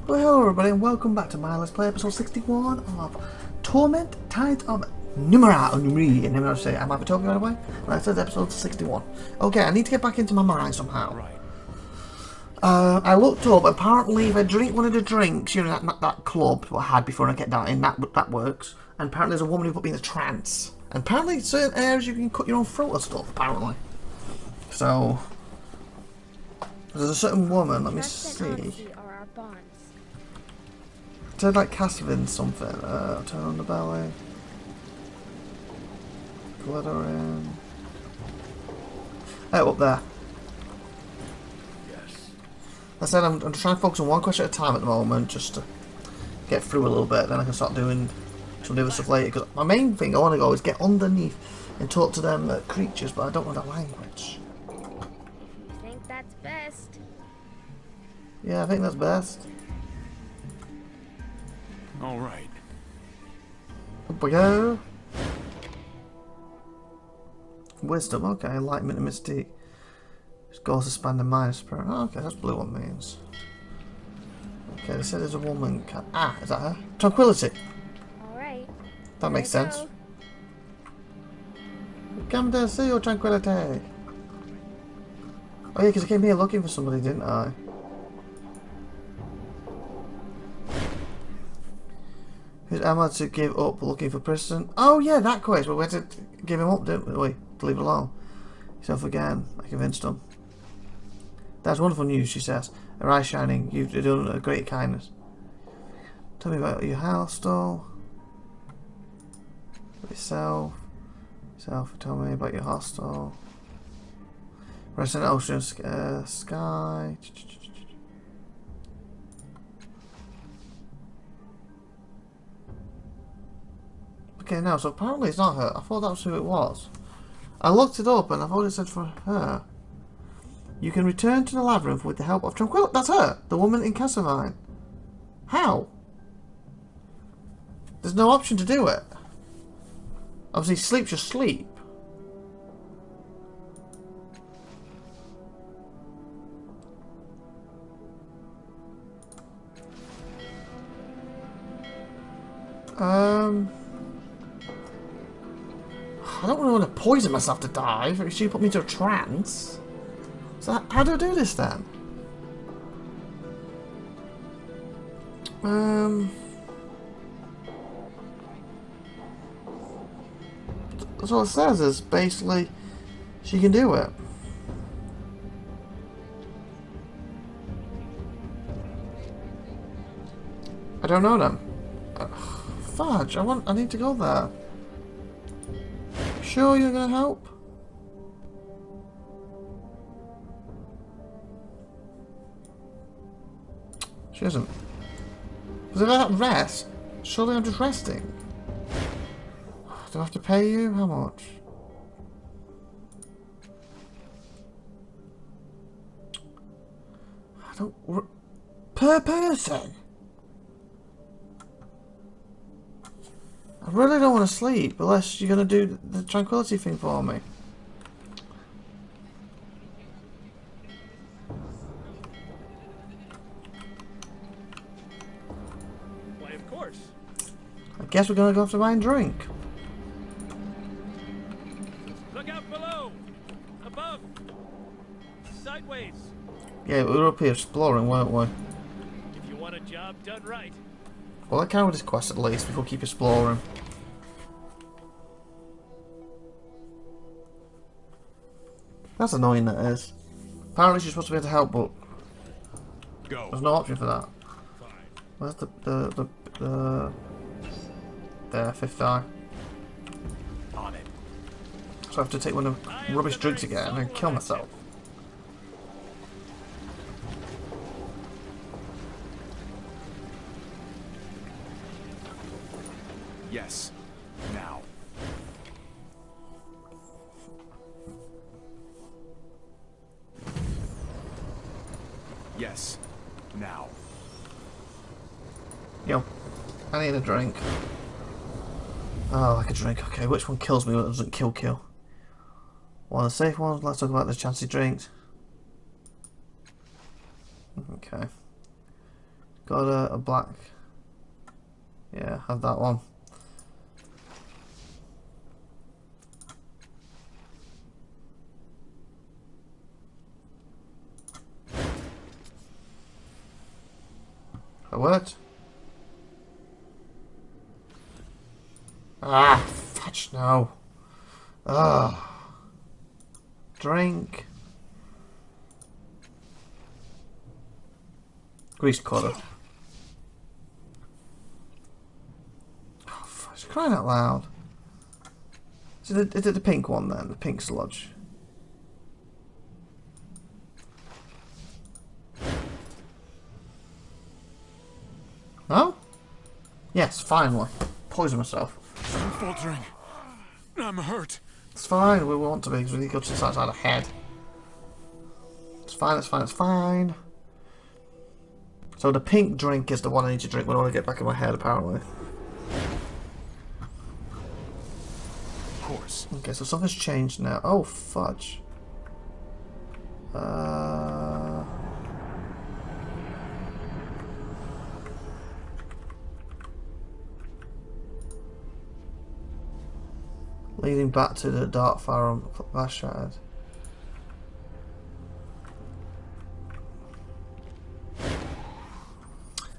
Well, hello everybody and welcome back to my Let's Play episode 61 of Torment Tides of Numenera. And let me say, I'm IVATOPIA by the way. That says episode 61. Okay, I need to get back into my mind somehow. Right. I looked up, apparently if I drink one of the drinks, you know, that club what I had before I get down in, that works. And apparently there's a woman who put me in a trance. And apparently in certain areas you can cut your own throat and stuff, apparently. So, there's a certain woman, let me see. Said like Cassavin something. Turn on the belly. Glitter in. Oh, up there. Yes. I said I'm trying to focus on one question at a time at the moment, just to get through a little bit. Then I can start doing some other stuff later. Because my main thing I want to go is get underneath and talk to them creatures, but I don't know the language. I think that's best. Yeah, I think that's best. All right. Up we go. Wisdom, okay. Enlightenment and Mystique. Scores expand the minus spirit. Oh, okay, that's blue one means. Okay, they said there's a woman. Is that her? Tranquility. Alright. That makes sense. Come to see your Tranquility. Oh yeah, because I came here looking for somebody, didn't I? Whose ammo to give up looking for prison? Oh yeah, that quest. Well, we had to give him up, didn't we? To leave it alone. Yourself again. I convinced him. That's wonderful news, she says. Her eyes shining. You've done a great kindness. Tell me about your house, though. Yourself. Tell me about your hostel. Rest in the ocean sky. Okay, now, so apparently it's not her. I thought that was who it was. I looked it up and I thought it said for her. You can return to the labyrinth with the help of Tranquility. That's her! The woman in Cassavine. How? There's no option to do it. Obviously, sleep's just sleep. I don't really want to poison myself to die. She put me into a trance. So how do I do this then? That's all it says is basically she can do it. I don't know them. Fudge! I need to go there. Sure you're gonna help? She isn't. Because if I don't rest, surely I'm just resting. Do I have to pay you? How much? I don't... Per person? I really don't want to sleep unless you're going to do the tranquility thing for me. Why, of course. I guess we're going to go have to buy a drink. Look out below. Above. Sideways. Yeah, we were up here exploring, weren't we? If you want a job done right. Well, I covered this quest at least before we keep exploring. That's annoying, that is. Apparently she's supposed to be able to help, but Go. there's no option for that. Fine. Where's there, fifth eye. On it. So I have to take one of the rubbish drinks again and kill myself. Yes. Now. Yes. Now. Yo, I need a drink. Oh, like a drink. Okay, which one kills me but doesn't kill? One of the safe ones. Let's talk about the chancy drinks. Okay. Got a black. Yeah, have that one. That worked. Ah, fudge, no. Ah. Drink. Grease cutter. Oh, fudge, crying out loud. Is it the pink one then? The pink sludge. No? Yes, finally. Poison myself. I'm faltering. I'm hurt. It's fine, we want to be, because we need to go to the side of the head. It's fine, it's fine, it's fine. So the pink drink is the one I need to drink when I want to get back in my head, apparently. Of course. Okay, so something's changed now. Oh, fudge. Leading back to the dark farm, last shattered.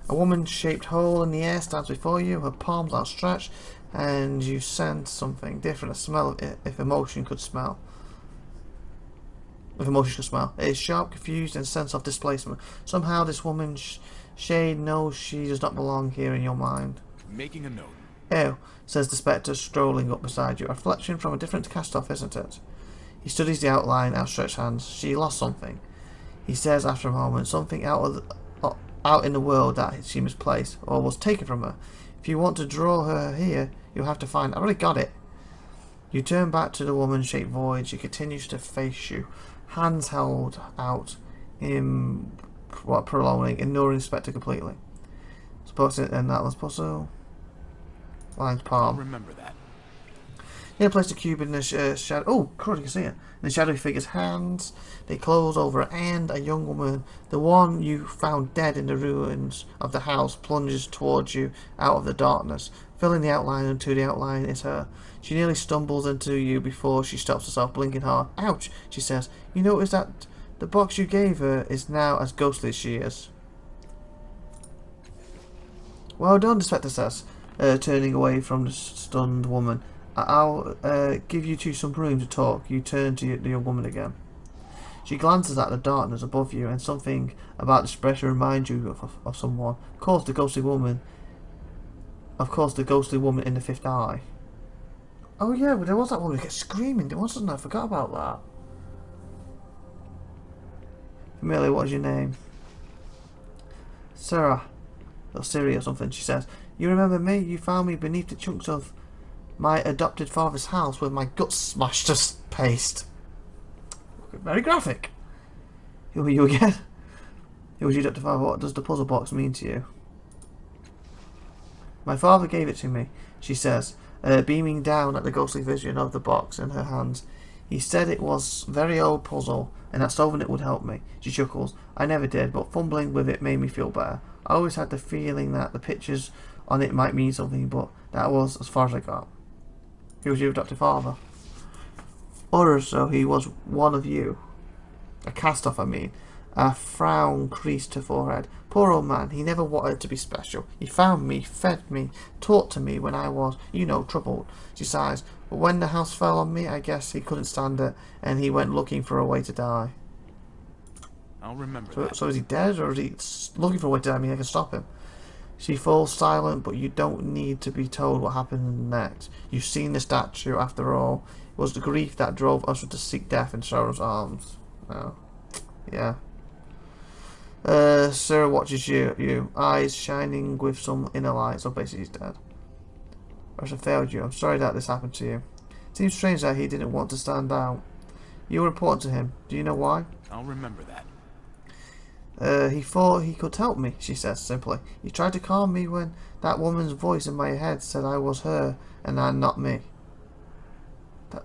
A woman-shaped hole in the air stands before you, her palms outstretched, and you sense something different. A smell of it, if emotion could smell. If emotion could smell. It is sharp, confused, and sense of displacement. Somehow this woman's shade knows she does not belong here in your mind. Making a note. Ew, says the spectre strolling up beside you. A reflection from a different cast-off, isn't it? He studies the outline, outstretched hands. She lost something. He says after a moment, something out in the world that she misplaced, or was taken from her. If you want to draw her here, you'll have to find... I already got it. You turn back to the woman-shaped void. She continues to face you. Hands held out in prolonging, ignoring the spectre completely. Suppose it and that was puzzle. Lion's I'll palm. remember that. You place the cube in the shadow. Oh, God, you can see it. In the shadowy figure's hands, they close over, and a young woman, the one you found dead in the ruins of the house, plunges towards you out of the darkness, filling the outline until the outline is her. She nearly stumbles into you before she stops herself, blinking hard. Ouch, she says. You notice that the box you gave her is now as ghostly as she is. Well done, the spectre says, turning away from the stunned woman. I'll give you two some room to talk. You turn to the young woman again. She glances at the darkness above you, and something about the expression reminds you of someone. Of course, the ghostly woman. Of course, the ghostly woman in the fifth eye. Oh yeah, but there was that woman who kept screaming. There wasn't there? I forgot about that. Familiar, what is your name? Sarah. Or Siri or something, she says. You remember me? You found me beneath the chunks of my adopted father's house with my guts smashed to paste. Very graphic. Who are you again? Who was your adopted father? What does the puzzle box mean to you? My father gave it to me, she says, beaming down at the ghostly vision of the box in her hands. He said it was a very old puzzle and that solving it would help me. She chuckles. I never did, but fumbling with it made me feel better. I always had the feeling that the pictures on it might mean something, but that was as far as I got. He was your adopted father. Or so he was one of you. A cast-off, I mean. A frown creased her forehead. Poor old man, he never wanted to be special. He found me, fed me, taught to me when I was, you know, troubled. She sighs. But when the house fell on me, I guess he couldn't stand it, and he went looking for a way to die. I'll remember that. So is he dead, or is he looking for a way to die? I mean, I can stop him. She falls silent, but you don't need to be told what happened next. You've seen the statue, after all. It was the grief that drove us to seek death in sorrow's arms. Oh. Yeah. Sarah watches you, eyes shining with some inner light, so basically he's dead. Russia failed you. I'm sorry that this happened to you. It seems strange that he didn't want to stand out. You were important to him. Do you know why? I'll remember that. He thought he could help me, she says simply. He tried to calm me when that woman's voice in my head said I was her and I'm not me.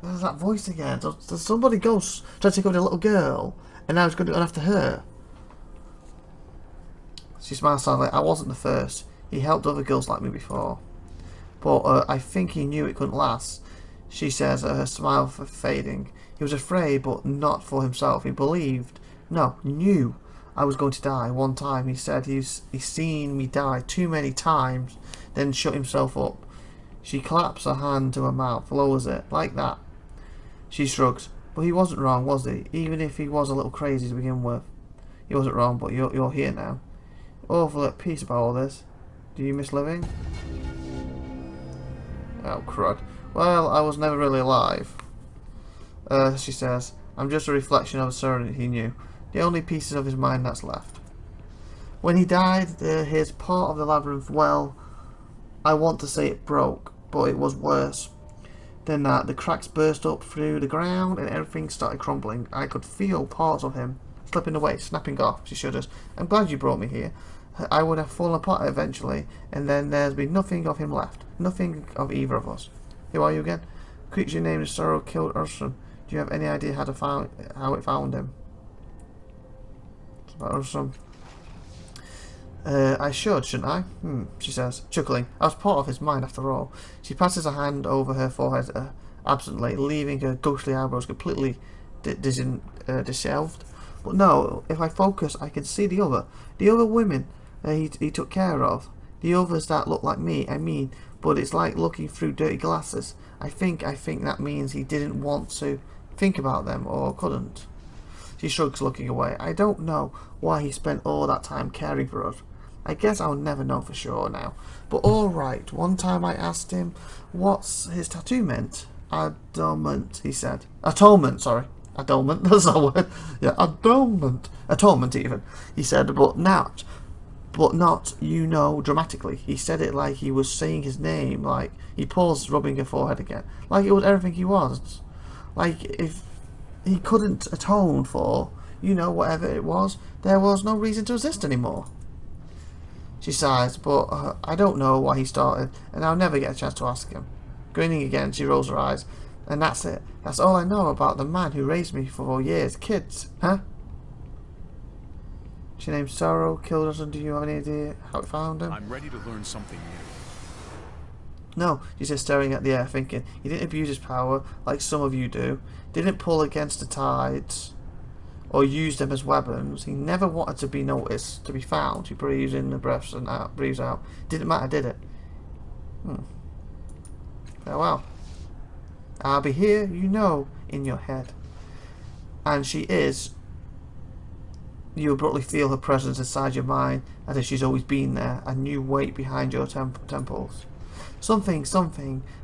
There's that voice again. Does somebody go try to take over the little girl and now he's going to go after her? She smiled sadly. I wasn't the first. He helped other girls like me before. But I think he knew it couldn't last. She says, her smile fading. He was afraid, but not for himself. He believed, no, knew I was going to die. One time he said he's seen me die too many times, then shut himself up. She claps her hand to her mouth, lowers it, like that. She shrugs. But he wasn't wrong, was he? Even if he was a little crazy to begin with. He wasn't wrong, but you're here now. Awful at peace about all this. Do you miss living? Oh, crud. Well, I was never really alive. She says, I'm just a reflection of the serenity he knew. The only pieces of his mind that's left. When he died, his part of the labyrinth, well, I want to say it broke, but it was worse than that. The cracks burst up through the ground and everything started crumbling. I could feel parts of him slipping away, snapping off. She shudders. I'm glad you brought me here. I would have fallen apart eventually, and then there's been nothing of him left. Nothing of either of us. Who are you again? Creature named Sorrow killed Urson. Do you have any idea how it found him? It's about Urson. I should, shouldn't I? She says, chuckling. I was part of his mind after all. She passes a hand over her forehead absently, leaving her ghostly eyebrows completely disheveled. But no, if I focus, I can see the other women he took care of. The others that look like me, I mean, but it's like looking through dirty glasses. I think that means he didn't want to think about them, or couldn't. She shrugs, looking away. I don't know why he spent all that time caring for us. I guess I'll never know for sure now. But alright, one time I asked him what's his tattoo meant. Adornment, he said. Atonement, sorry. Adornment, that's a word. Yeah, adornment. Atonement even. He said, but not, you know, dramatically. He said it like he was saying his name, like he paused, rubbing her forehead again. Like it was everything he was. Like if he couldn't atone for, you know, whatever it was, there was no reason to exist anymore. She sighs, but I don't know why he started, and I'll never get a chance to ask him. Grinning again, she rolls her eyes. And that's it. That's all I know about the man who raised me for 4 years. Kids, huh? She named Sorrow, killed us, and do you have any idea how it found him? I'm ready to learn something new. No, she says, staring at the air, thinking. He didn't abuse his power, like some of you do. Didn't pull against the tides, or use them as weapons. He never wanted to be noticed, to be found. She breathes in the breaths and out, breathes out. Didn't matter, did it? Farewell. I'll be here, you know, in your head. And she is. You abruptly feel her presence inside your mind, as if she's always been there, a new weight behind your temples. Something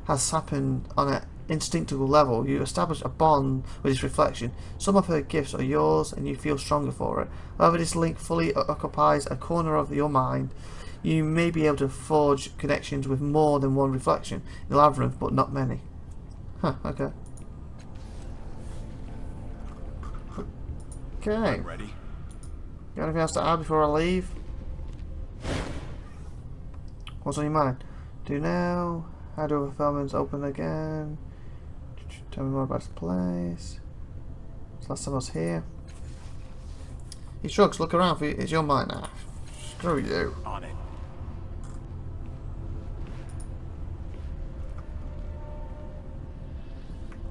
has happened on an instinctive level. You establish a bond with this reflection. Some of her gifts are yours, and you feel stronger for it. However, this link fully occupies a corner of your mind. You may be able to forge connections with more than one reflection in the labyrinth, but not many. Huh, okay. Okay. I'm ready. Got anything else to add before I leave? What's on your mind? Do now. How do fulfillments open again? Tell me more about this place. It's last time I was here. He shrugs, look around for you. It's your mind now. Screw you. On it.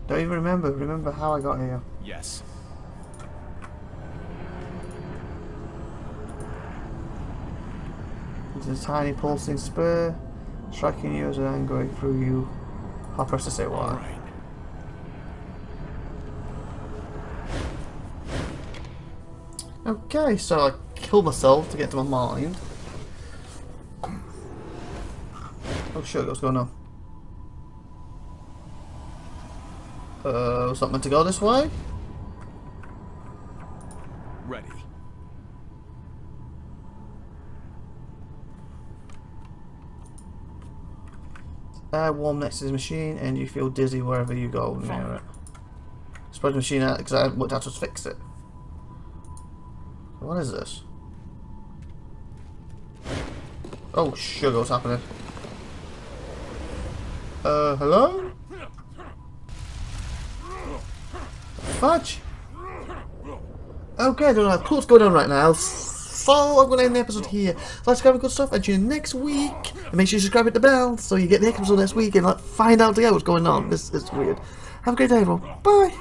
Don't even remember how I got here. Yes. It's a tiny pulsing spur, striking you as an anger through you. I'll press to say why. All right. Okay, so I killed myself to get to my mind. Oh shit, what's going on? Was that meant to go this way? Ready. Air warm next to the machine, and you feel dizzy wherever you go near it. Spread the machine out because I worked out how to fix it. What is this? Oh sugar, what's happening? Hello? Fudge? Okay, I don't know what's going on right now. fall, I'm going to end the episode here. So let's grab good stuff and tune in next week. And make sure you subscribe, hit the bell so you get the next episode next week and like, find out together what's going on. It's weird. Have a great day, everyone. Bye.